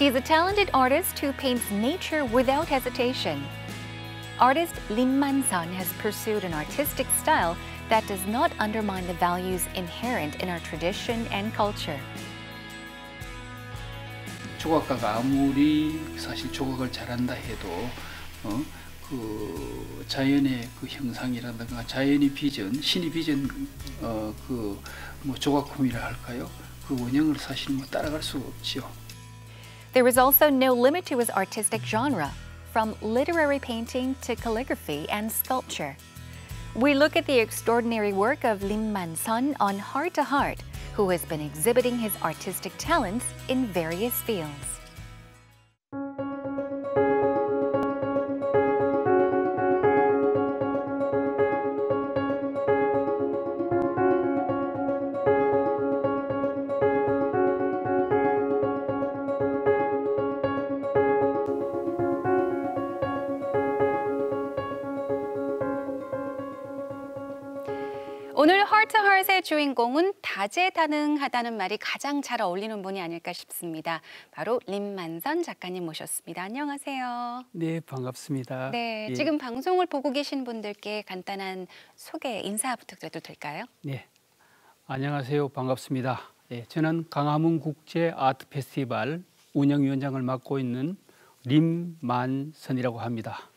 He's a talented artist who paints nature without hesitation. Artist Lim Man-sun has pursued an artistic style that does not undermine the values inherent in our tradition and culture. 조각가가 아무리 사실 조각을 잘한다 해도 그 자연의 그 형상이라든가 자연의 비전, 신의 비전 그 뭐 조각품이라 할까요? 그 원형을 사실 뭐 따라갈 수가 없죠. There is also no limit to his artistic genre, from literary painting to calligraphy and sculpture. We look at the extraordinary work of Lim Man-sun on Heart to Heart, who has been exhibiting his artistic talents in various fields. 오늘 Heart to Heart의 주인공은 다재다능하다는 말이 가장 잘 어울리는 분이 아닐까 싶습니다. 바로 림 만선 작가님 모셨습니다. 안녕하세요. 네, 반갑습니다. 네, 예. 지금 방송을 보고 계신 분들께 간단한 소개, 인사 부탁드려도 될까요? 네, 안녕하세요. 반갑습니다. 예, 저는 강화문 국제 아트 페스티벌 운영위원장을 맡고 있는 림만선이라고 합니다.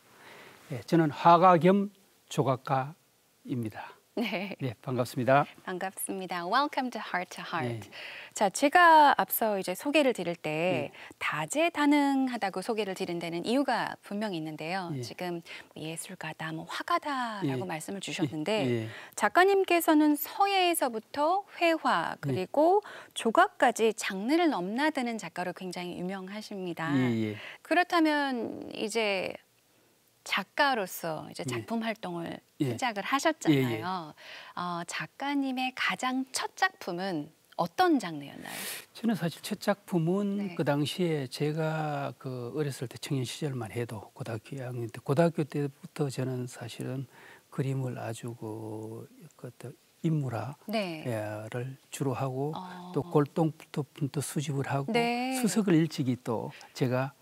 예, 저는 화가 겸 조각가입니다. 네. 네, 반갑습니다. 반갑습니다. Welcome to Heart to Heart. 네. 자, 제가 앞서 이제 소개를 드릴 때 네. 다재다능하다고 소개를 드린 데는 이유가 분명히 있는데요. 예. 지금 예술가다, 뭐 화가다라고 예. 말씀을 주셨는데 예. 작가님께서는 서예에서부터 회화 그리고 조각까지 장르를 넘나드는 작가로 굉장히 유명하십니다. 예. 그렇다면 이제 작가로서 이제 작품 활동을 예. 시작을 하셨잖아요. 작가님의 가장 첫 작품은 어떤 장르였나요? 저는 사실 첫 작품은 네. 그 당시에 제가 그 어렸을 때 청년 시절만 해도 고등학교 2학년 때 고등학교 때부터 저는 사실은 그림을 아주 그 인물화를 네. 주로 하고 또 골동품도 수집을 하고 네. 수석을 일찍이 또 제가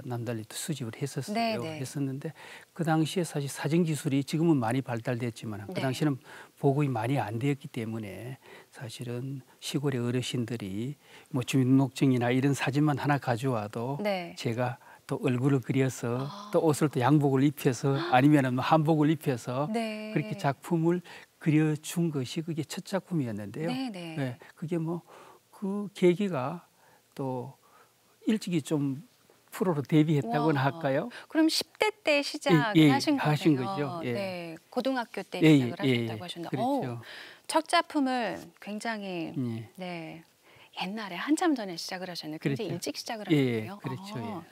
남달리 또 수집을 했었어요. 네, 네. 했었는데 그 당시에 사실 사진 기술이 지금은 많이 발달됐지만 그 네. 당시에는 보급이 많이 안 되었기 때문에 사실은 시골의 어르신들이 뭐 주민등록증이나 이런 사진만 하나 가져와도 네. 제가 또 얼굴을 그려서 또 옷을 또 양복을 입혀서 아니면은 한복을 입혀서 네. 그렇게 작품을 그려준 것이 그게 첫 작품이었는데요. 네, 네. 네, 그게 뭐 그 계기가 또 일찍이 좀 프로로 데뷔했다고나 할까요? 그럼 10대 때 시작을 하신 거네요. 하신 거죠. 예. 네, 고등학교 때 예, 시작을 하셨다고 하셨는데 그렇죠. 첫 작품을 굉장히 예. 네, 옛날에 한참 전에 시작을 하셨네요. 굉장히 그렇죠. 일찍 시작을 예, 하셨네요. 그렇죠. 예.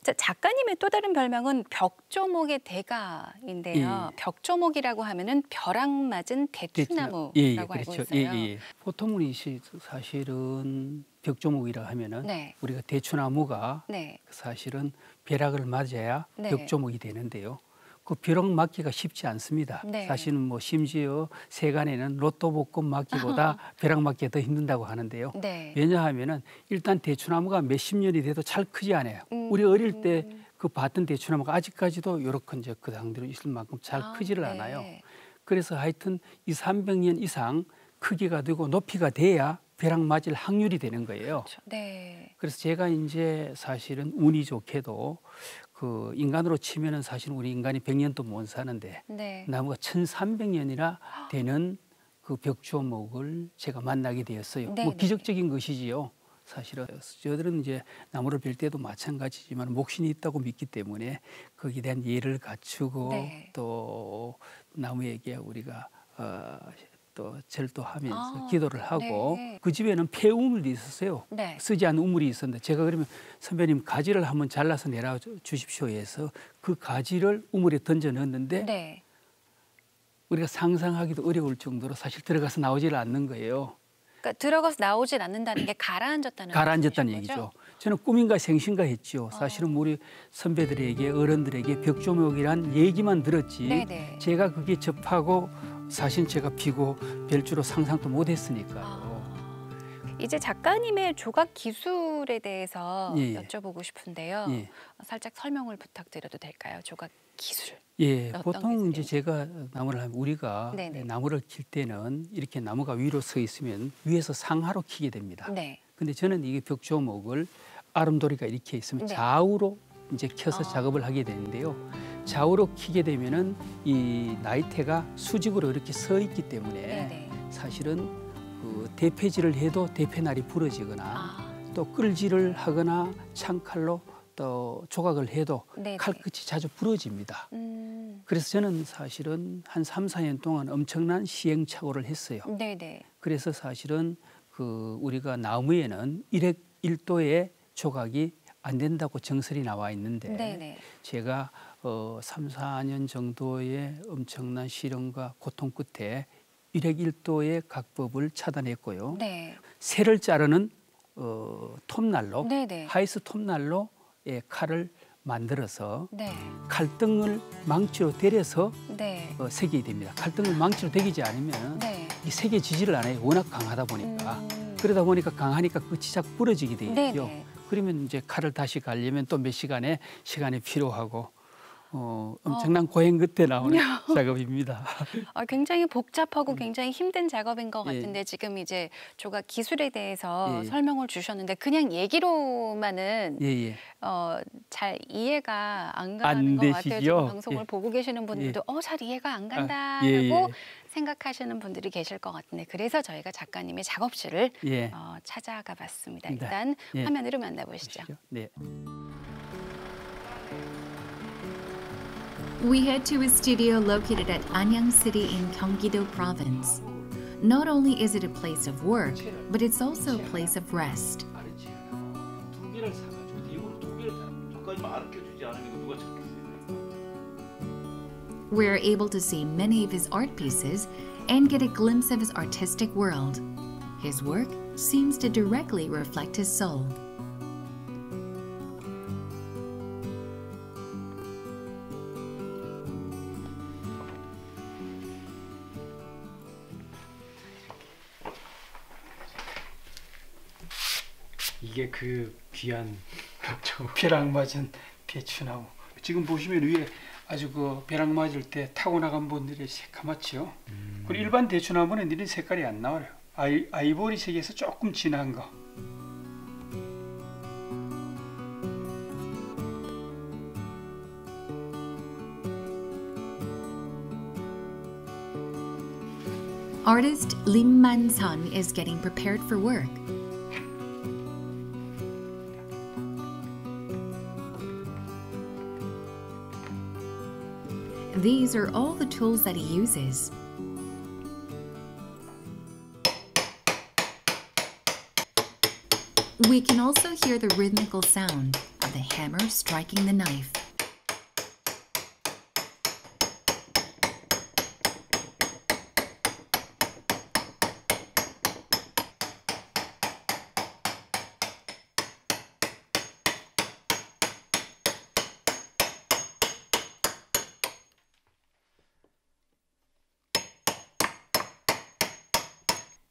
자, 작가님의 또 다른 별명은 벽조목의 대가인데요. 벽조목이라고 하면은 벼락 맞은 대추나무라고 알고 그렇죠. 있어요. 보통은 이 사실은 벽조목이라 하면은 네. 우리가 대추나무가 네. 사실은 벼락을 맞아야 네. 벽조목이 되는데요. 그 벼락 맞기가 쉽지 않습니다. 네. 사실은 뭐 심지어 세간에는 로또 복권 맞기보다 벼락 맞기가 더 힘든다고 하는데요. 네. 왜냐하면은 일단 대추나무가 몇십 년이 돼도 잘 크지 않아요. 우리 어릴 때 그 봤던 대추나무가 아직까지도 요렇게 이제 그 당대로 있을 만큼 잘 크지를 네. 않아요. 그래서 하여튼 200~300년 이상 크기가 되고 높이가 돼야 벼락 맞을 확률이 되는 거예요. 그렇죠. 네. 그래서 제가 이제 사실은 운이 좋게도 그 인간으로 치면은 사실 우리 인간이 100년도 못 사는데 네. 나무가 1300년이나 되는 그 벽조목을 제가 만나게 되었어요. 네, 뭐 네. 기적적인 것이지요. 사실은 저들은 이제 나무를 벨 때도 마찬가지지만 목신이 있다고 믿기 때문에 거기에 대한 예를 갖추고 네. 또 나무에게 우리가 또 절도하면서 기도를 하고 네. 그 집에는 폐우물이 있었어요. 네. 쓰지 않은 우물이 있었는데 제가 그러면 선배님 가지를 한번 잘라서 내려 주십시오 해서 그 가지를 우물에 던져 넣었는데 네. 우리가 상상하기도 어려울 정도로 사실 들어가서 나오질 않는 거예요. 그러니까 들어가서 나오질 않는다는 게 가라앉았다는 가라앉았다는 말씀이신 얘기죠. 거죠? 저는 꿈인가 생신가 했죠. 사실은 우리 선배들에게 어른들에게 벽조목이란 얘기만 들었지 네네. 제가 그게 접하고 사실 제가 피고 별 줄로 상상도 못했으니까요. 이제 작가님의 조각 기술에 대해서 예, 예. 여쭤보고 싶은데요. 예. 살짝 설명을 부탁드려도 될까요? 조각 기술. 예, 어떤 보통 이제 기술인지. 제가 나무를 하면 우리가 네네. 나무를 킬 때는 이렇게 나무가 위로 서 있으면 위에서 상하로 키게 됩니다. 네. 근데 저는 이게 벽조목을 아름도리가 이렇게 있으면 네. 좌우로 이제 켜서 작업을 하게 되는데요. 좌우로 키게 되면은 이 나이테가 수직으로 이렇게 서 있기 때문에 네네. 사실은 그 대패질을 해도 대패날이 부러지거나 아, 또 끌질을 하거나 창칼로 또 조각을 해도 네네. 칼끝이 자주 부러집니다. 그래서 저는 사실은 한 3, 4년 동안 엄청난 시행착오를 했어요. 네네. 그래서 사실은 그 우리가 나무에는 1획 1도의 조각이 안 된다고 정설이 나와 있는데 네네. 제가 3, 4년 정도의 엄청난 실험과 고통 끝에 1획 1도의 각법을 차단했고요. 네. 새를 자르는 톱날로 네네. 하이스 톱날로 칼을 만들어서 네. 칼등을 망치로 대려서 네. 새기게 됩니다. 칼등을 망치로 대기지 않으면 네. 이 새겨지지를 않아요. 워낙 강하다 보니까. 그러다 보니까 강하니까 끝이 자꾸 부러지게 되죠. 네네. 그러면 이제 칼을 다시 갈려면 또 몇 시간이 필요하고 엄청난 고행 끝에 나오는 작업입니다. 굉장히 복잡하고 굉장히 힘든 작업인 것 예. 같은데 지금 이제 조각 기술에 대해서 예. 설명을 주셨는데 그냥 얘기로만은 예. 잘 이해가 안 안 가는 것 같아요. 되시죠? 지금 방송을 예. 보고 계시는 분들도 잘 이해가 안 간다라고 예. 생각하시는 분들이 계실 것 같은데 그래서 저희가 작가님의 작업실을 예. 찾아가 봤습니다. 네. 일단 예. 화면으로 만나보시죠. 네. We head to a studio located at Anyang City in Gyeonggi-do Province. Not only is it a place of work, but it's also a place of rest. 두 개를 사가지고 이거는 두 개를 저까지만 가르쳐주지 않으면 누가 찾겠어요? We're able to see many of his art pieces and get a glimpse of his artistic world. His work seems to directly reflect his soul. 이게 그 귀한 벼락 맞은 대추나무. 지금 보시면 위에 아주 그 벼락 맞을 때 타고 나간 분들이 새카맣죠. 그리고 일반 대추나무는 이런 색깔이 안 나와요. 아이보리색에서 조금 진한 거. Artist Lim Man-sun is getting prepared for work. These are all the tools that he uses. We can also hear the rhythmical sound of the hammer striking the knife.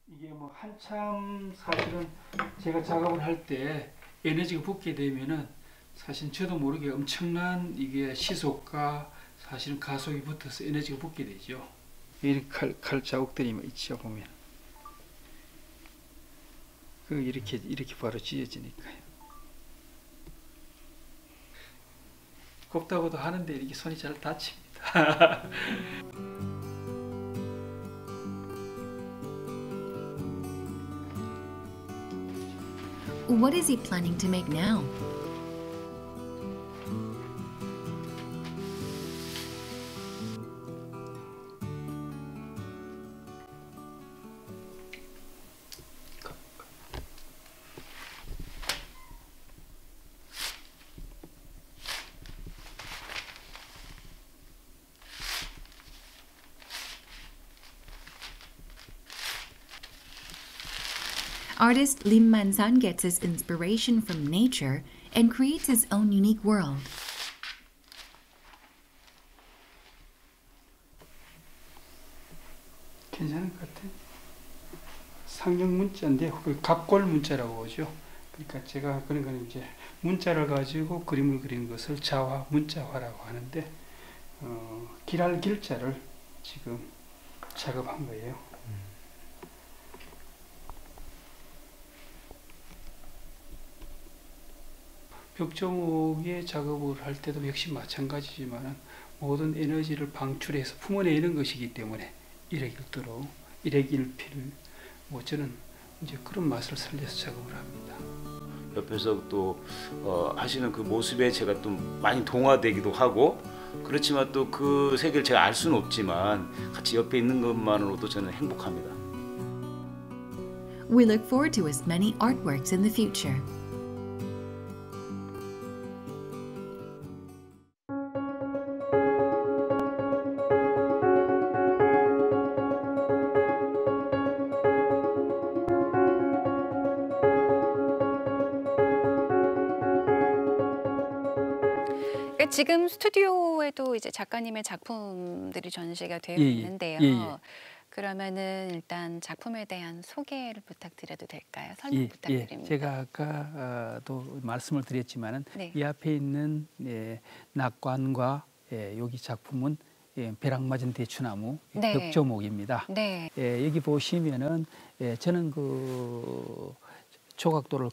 이게 뭐 한참 사실은 제가 작업을 할 때 에너지가 붙게 되면은 사실 저도 모르게 엄청난 이게 시속과 사실은 가속이 붙어서 에너지가 붙게 되죠. 이 칼 자국들이 있죠 보면. 그 이렇게 바로 찢어지니까요. 곱다고도 하는데 이렇게 손이 잘 다칩니다. What is he planning to make now? Artist Lim Man-sun gets his inspiration from nature and creates his own unique world. 괜찮을 것 같아. 상형 문자인데 그 갑골 문자라고 하죠. 그러니까 제가 그런 거는 이제 문자를 가지고 그림을 그린 것을 자화, 문자화라고 하는데 길할 길자를 지금 작업한 거예요. 벽조목의 작업을 할 때도 역시 마찬가지지만 모든 에너지를 방출해서 품어내는 것이기 때문에 일액일도로 일액일필 저는 이제 그런 맛을 살려서 작업을 합니다. 옆에서 또 하시는 그 모습에 제가 또 많이 동화되기도 하고 그렇지만 또 그 세계를 제가 알 수는 없지만 같이 옆에 있는 것만으로도 저는 행복합니다. We look forward to his many artworks in the future. 지금 스튜디오에도 이제 작가님의 작품들이 전시가 되어 있는데요. 그러면은 일단 작품에 대한 소개를 부탁드려도 될까요? 설명 부탁드립니다. 제가 아까도 말씀을 드렸지만은 네. 이 앞에 있는 낙관과 여기 작품은 벼락맞은 대추나무 네. 벽조목입니다. 네. 여기 보시면은 저는 그 조각도를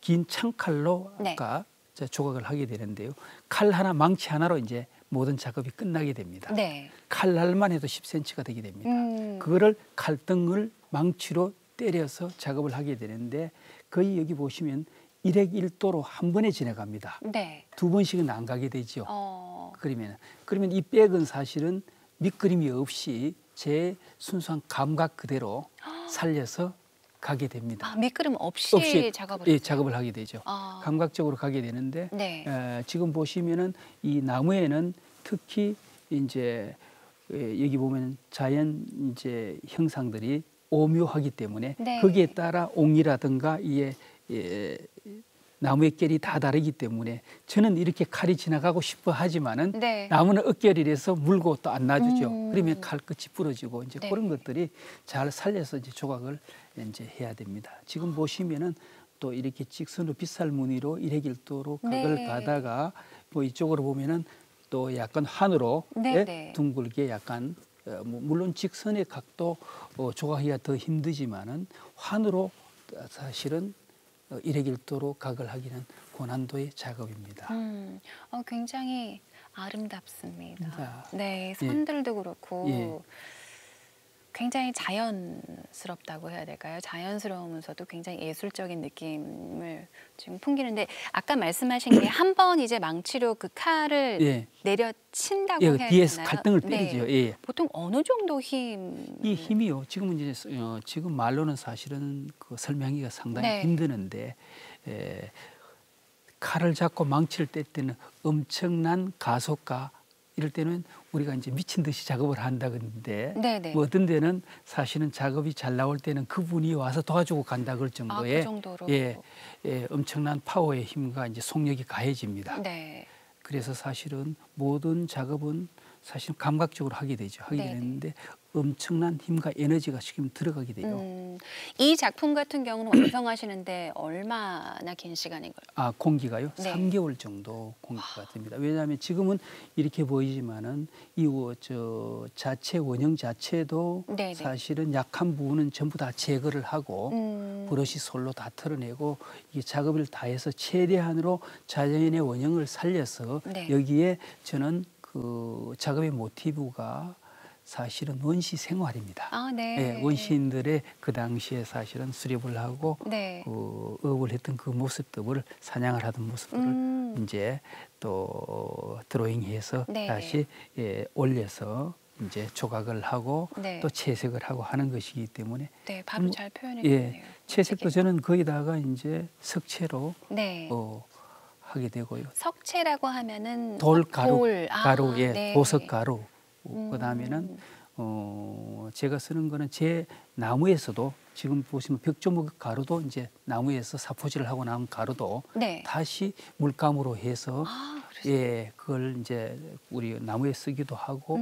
긴 창칼로 네. 아까 조각을 하게 되는데요. 칼 하나, 망치 하나로 이제 모든 작업이 끝나게 됩니다. 네. 칼날만 해도 10cm가 되게 됩니다. 그거를 칼등을 망치로 때려서 작업을 하게 되는데 거의 여기 보시면 일액일도로 한 번에 지나갑니다. 네. 두 번씩은 안 가게 되죠. 그러면 이 백은 사실은 밑그림이 없이 제 순수한 감각 그대로 살려서 가게 됩니다. 밑그림 없이 작업을 작업을 하게 되죠. 감각적으로 가게 되는데 네. 지금 보시면은 이 나무에는 특히 이제 여기 보면 자연 이제 형상들이 오묘하기 때문에 네. 거기에 따라 옹이라든가 이게 나무의 결이 다 다르기 때문에 저는 이렇게 칼이 지나가고 싶어 하지만은 네. 나무는 어깨리라서 물고 또 안 놔주죠. 그러면 칼 끝이 부러지고 이제 네. 그런 것들이 잘 살려서 이제 조각을 이제 해야 됩니다. 지금 보시면은 또 이렇게 직선으로 빗살 무늬로 일획일도로 각을 네. 가다가 뭐 이쪽으로 보면은 또 약간 환으로 네. 둥글게 약간 물론 직선의 각도 조각하기가 더 힘들지만은 환으로 사실은 일획일도로 각을 하기는 고난도의 작업입니다. 굉장히 아름답습니다. 자, 네, 선들도 그렇고 예. 굉장히 자연스럽다고 해야 될까요? 자연스러우면서도 굉장히 예술적인 느낌을 지금 풍기는데 아까 말씀하신 게 한 번 이제 망치로 그 칼을 내려친다고 해야 뒤에서 되나요? 칼등을 때리죠. 네. 보통 어느 정도 힘? 이 힘이요. 지금은 이제 지금 말로는 사실은 그 설명하기가 상당히 힘드는데 칼을 잡고 망치를 뗄 때는 엄청난 가속과 이럴 때는 우리가 이제 미친 듯이 작업을 한다는데 뭐 어떤 데는 사실은 작업이 잘 나올 때는 그분이 와서 도와주고 간다 그럴 정도의 그 정도로. 엄청난 파워의 힘과 이제 속력이 가해집니다. 네. 그래서 사실은 모든 작업은 사실 감각적으로 하게 되죠. 하게 되는데 엄청난 힘과 에너지가 지금 들어가게 돼요. 이 작품 같은 경우는 완성하시는데 얼마나 긴 시간인 걸까요? 공기가요? 3개월 정도 공기가 됩니다. 왜냐하면 지금은 이렇게 보이지만은 이 자체 원형 자체도 사실은 약한 부분은 전부 다 제거를 하고 브러시 솔로 다 털어내고 이 작업을 다 해서 최대한으로 자연의 원형을 살려서 여기에 저는 그 작업의 모티브가 사실은 원시 생활입니다. 원시인들의 그 당시에 사실은 수렵을 하고 어업을 했던 그 모습들을 사냥을 하던 모습들을 이제 또 드로잉해서 다시 올려서 이제 조각을 하고 또 채색을 하고 하는 것이기 때문에 바로 잘 표현해 주네요. 채색도 저는 거기다가 이제 석채로 하게 되고요. 석채라고 하면은 돌가루, 보석가루. 그다음에는 제가 쓰는 거는 제 나무에서도 지금 보시면 벽조목 가루도 이제 나무에서 사포질을 하고 나온 가루도 다시 물감으로 해서 예, 그걸 이제 우리 나무에 쓰기도 하고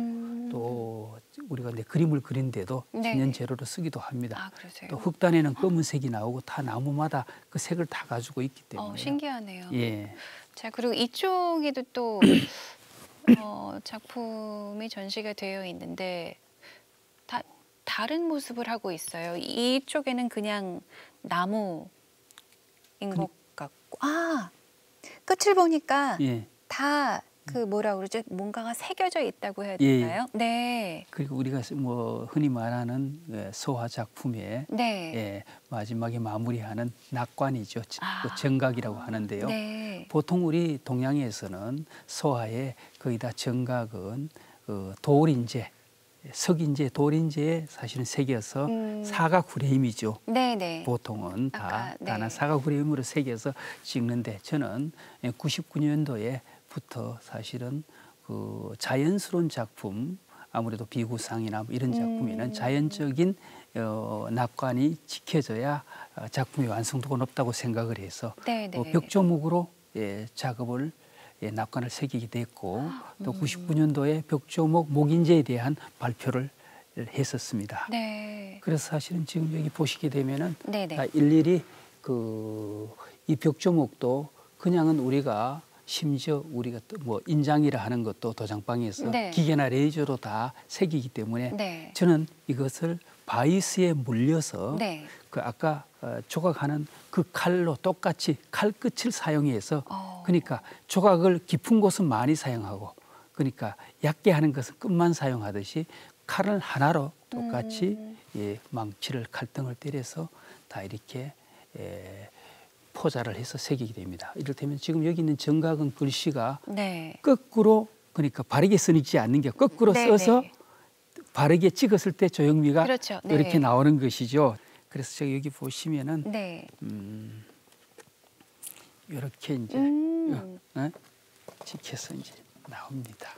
또 우리가 이제 그림을 그린데도 네. 천연 재료로 쓰기도 합니다. 아, 그러세요? 또 흙단에는 검은색이 나오고 다 나무마다 그 색을 다 가지고 있기 때문에. 신기하네요. 예. 자, 그리고 이쪽에도 또 작품이 전시가 되어 있는데 다른 모습을 하고 있어요. 이쪽에는 그냥 나무인 것 같고, 끝을 보니까 예. 다 그 뭐라 그러죠? 뭔가가 새겨져 있다고 해야 예. 되나요? 네. 그리고 우리가 뭐 흔히 말하는 소화 작품의 네. 예, 마지막에 마무리하는 낙관이죠. 그 정각이라고 하는데요. 네. 보통 우리 동양에서는 소화에 거의 다 정각은 돌인재, 석인재, 돌인재에 사실은 새겨서 사각 후레임이죠. 네네. 보통은 아까, 네. 다나 사각 후레임으로 새겨서 찍는데 저는 99년도에부터 사실은 그 자연스러운 작품, 아무래도 비구상이나 뭐 이런 작품에는 자연적인 낙관이 지켜져야 작품의 완성도가 높다고 생각을 해서 벽조목으로 작업을 낙관을 새기게 됐고 또 99년도에 벽조목 목인재에 대한 발표를 했었습니다. 네. 그래서 사실은 지금 여기 보시게 되면은 네네. 다 일일이 이 벽조목도 그냥은 우리가 심지어 우리가 뭐 인장이라 하는 것도 도장방에서 네. 기계나 레이저로 다 새기기 때문에 네. 저는 이것을 바이스에 물려서 네. 그 아까 조각하는 그 칼로 똑같이 칼 끝을 사용해서 그러니까 조각을 깊은 곳은 많이 사용하고 그러니까 얕게 하는 것은 끝만 사용하듯이 칼을 하나로 똑같이 망치를 칼등을 때려서 다 이렇게 포자를 해서 새기게 됩니다. 이를테면 지금 여기 있는 정각은 글씨가 네. 거꾸로 그러니까 바르게 쓰지 않는 게 거꾸로 네, 써서 네. 바르게 찍었을 때 조형미가 그렇죠. 네. 이렇게 나오는 것이죠. 그래서 제가 여기 보시면은 네. 이렇게 이제 찍혀서 이제 나옵니다.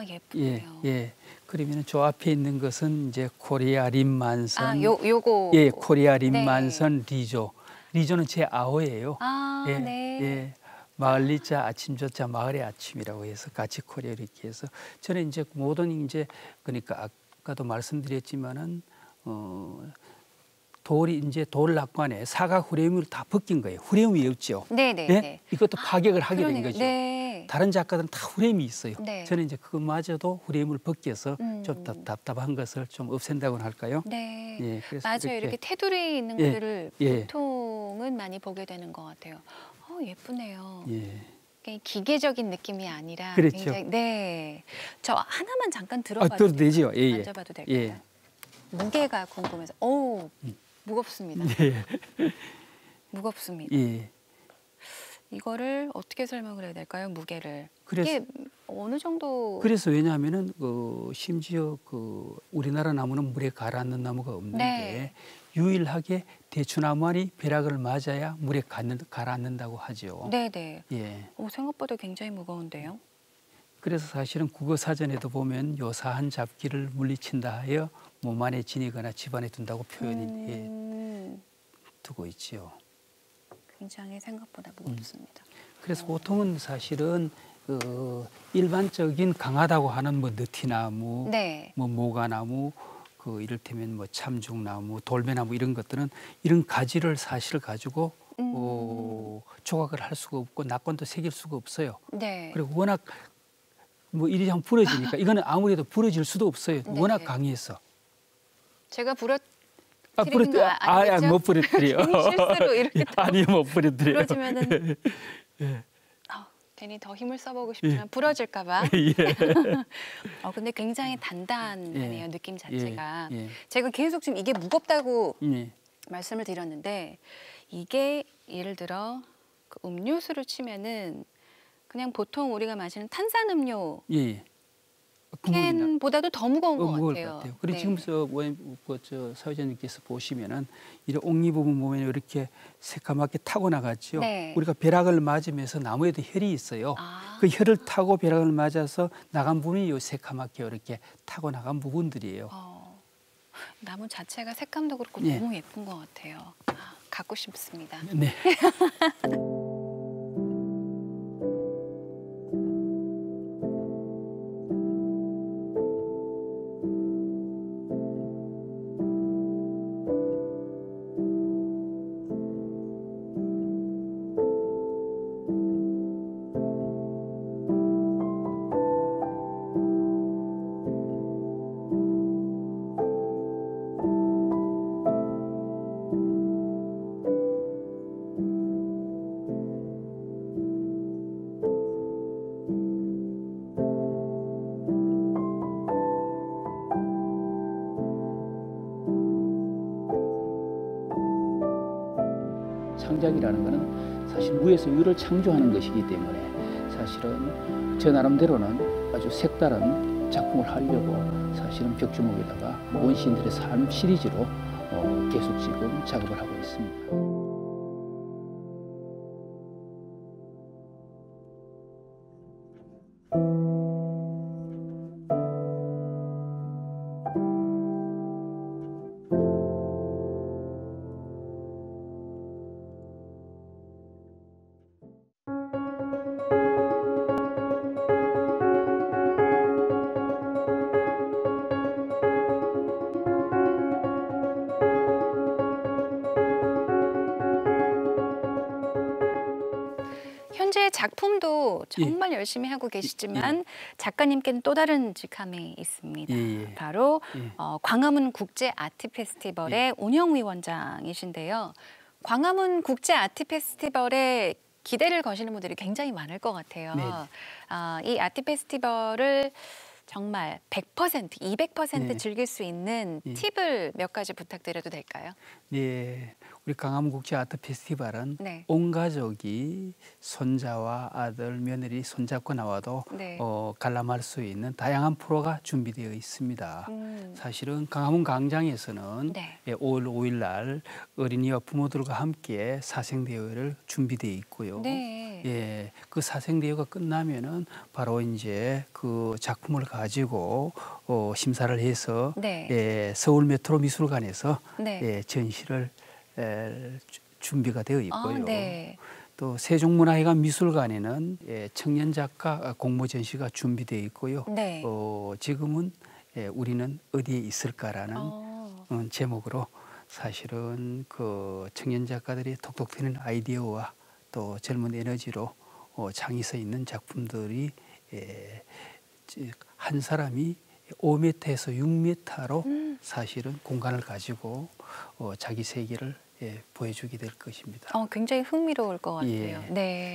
예쁘네요. 예. 그러면 저 앞에 있는 것은 이제 코리아 림만선. 요거. 예, 코리아 림만선 리조. 리조는 제 아호예요. 네. 예. 마을리자 아침조자 마을의 아침이라고 해서 같이 코리아 이렇게 해서 저는 이제 모든 이제 그러니까 아까도 말씀드렸지만은 돌이 이제 돌 낙관에 사각 후레임으로 다 벗긴 거예요. 후레임이 없죠. 네네. 네? 이것도 파격을 하게 된 그러네요. 거죠. 네. 다른 작가들은 다 후레임이 있어요. 네. 저는 이제 그것마저도 후레임을 벗겨서 좀 답답한 것을 좀 없앤다고는 할까요? 네. 예, 그래서 맞아요. 이렇게 테두리 있는 예, 것들을 예. 보통은 많이 보게 되는 것 같아요. 예쁘네요. 예. 기계적인 느낌이 아니라 그렇죠. 굉장히 네. 저 하나만 잠깐 들어봐도 들어도 되죠. 예, 예. 만져봐도 될까요? 예. 무게가 궁금해서. 무겁습니다. 예. 무겁습니다. 예. 이거를 어떻게 설명을 해야 될까요? 무게를. 그래서- 이게 어느 정도 그래서 왜냐하면은 심지어 우리나라 나무는 물에 가라앉는 나무가 없는데 네. 유일하게 대추나무만이 벼락을 맞아야 물에 가라앉는다고 하죠. 네네. 예. 생각보다 굉장히 무거운데요. 그래서 사실은 국어사전에도 보면 요사한 잡기를 물리친다 하여 몸 안에 지니거나 집안에 둔다고 표현이 두고 있지요. 굉장히 생각보다 무겁습니다. 그래서 보통은 사실은 일반적인 강하다고 하는 뭐 느티나무, 네. 뭐 모가나무, 이를테면 뭐 참중나무, 돌배나무 이런 것들은 이런 가지를 사실 가지고 조각을 할 수가 없고 낙관도 새길 수가 없어요. 네. 그리고 워낙 뭐 이리 하면 부러지니까 이거는 아무래도 부러질 수도 없어요. 네. 워낙 강해서. 제가 부러뜨리는 거 알겠죠? 못 부러뜨려. 괜히 실수로 이렇게 아니 못 부러뜨려. 부러지면은 괜히 더 힘을 써보고 싶지만 부러질까봐. 예. 근데 굉장히 단단하네요. 느낌 자체가. 예. 제가 계속 지금 이게 무겁다고 예. 말씀을 드렸는데 이게 예를 들어 그 음료수를 치면은 그냥 보통 우리가 마시는 탄산음료 예. 캔보다도 더 무거운 것 무거울 같아요. 것 같아요. 그리고 네. 지금 저 사회자님께서 보시면은 이런 옥리 부분 보면 이렇게 새까맣게 타고 나갔죠. 네. 우리가 벼락을 맞으면서 나무에도 혈이 있어요. 아. 그 혈을 타고 벼락을 맞아서 나간 부분이 요 새까맣게 이렇게 타고 나간 부분들이에요. 나무 자체가 색감도 그렇고 예. 너무 예쁜 것 같아요. 갖고 싶습니다. 네. 창작이라는 것은 사실 무에서 유를 창조하는 것이기 때문에 사실은 저 나름대로는 아주 색다른 작품을 하려고 사실은 벽주먹에다가 원시인들의 삶 시리즈로 계속 지금 작업을 하고 있습니다. 현재 작품도 정말 열심히 하고 계시지만 작가님께는 또 다른 직함이 있습니다. 바로 광화문 국제 아트 페스티벌의 운영위원장이신데요. 광화문 국제 아트 페스티벌에 기대를 거시는 분들이 굉장히 많을 것 같아요. 이 아트 페스티벌을 정말 100%, 200% 즐길 수 있는 팁을 몇 가지 부탁드려도 될까요? 네, 우리 광화문 국제 아트 페스티벌은 온 가족이 손자와 아들, 며느리 손잡고 나와도 관람할 수 있는 다양한 프로가 준비되어 있습니다. 사실은 광화문 광장에서는 5월 5일 날 어린이와 부모들과 함께 사생대회를 준비되어 있고요. 그 사생대회가 끝나면은 바로 이제 그 작품을 가지고 심사를 해서 서울 메트로 미술관에서 전시를 준비가 되어 있고요. 또 세종문화회관 미술관에는 청년 작가 공모 전시가 준비되어 있고요. 지금은 우리는 어디에 있을까라는 제목으로 사실은 그 청년 작가들이 톡톡 튀는 아이디어와 또 젊은 에너지로 창의성 있는 작품들이 한 사람이 5m에서 6m로 사실은 공간을 가지고 자기 세계를 보여주게 될 것입니다. 굉장히 흥미로울 것 같아요. 네.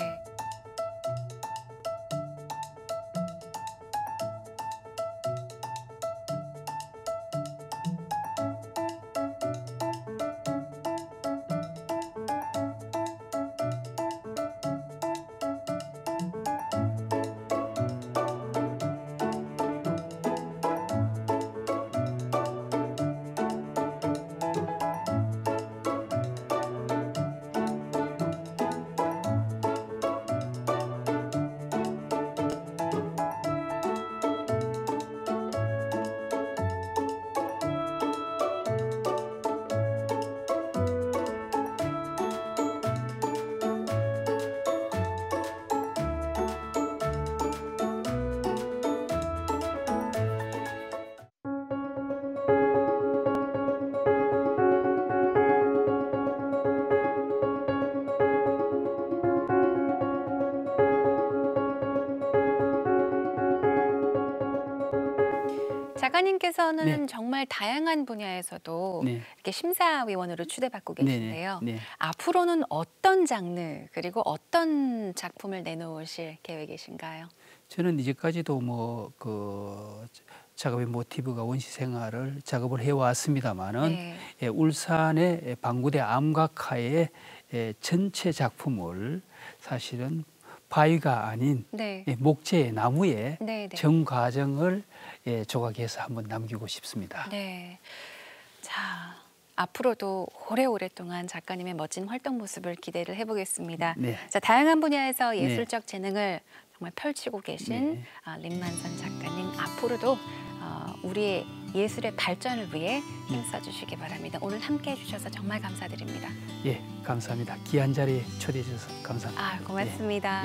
작가님께서는 정말 다양한 분야에서도 이렇게 심사위원으로 추대받고 계신데요. 앞으로는 어떤 장르 그리고 어떤 작품을 내놓으실 계획이신가요? 저는 이제까지도 뭐 그 작업의 모티브가 원시 생활을 작업을 해왔습니다만은 울산의 방구대 암각화의 전체 작품을 사실은 바위가 아닌 목재의 나무의 정 과정을 조각해서 한번 남기고 싶습니다. 자, 앞으로도 오래오랫동안 작가님의 멋진 활동 모습을 기대를 해보겠습니다. 자, 다양한 분야에서 예술적 재능을 정말 펼치고 계신 림만선 작가님, 앞으로도 우리의 예술의 발전을 위해 힘써주시기 바랍니다. 오늘 함께해 주셔서 정말 감사드립니다. 감사합니다. 귀한 자리에 초대해 주셔서 감사합니다. 고맙습니다.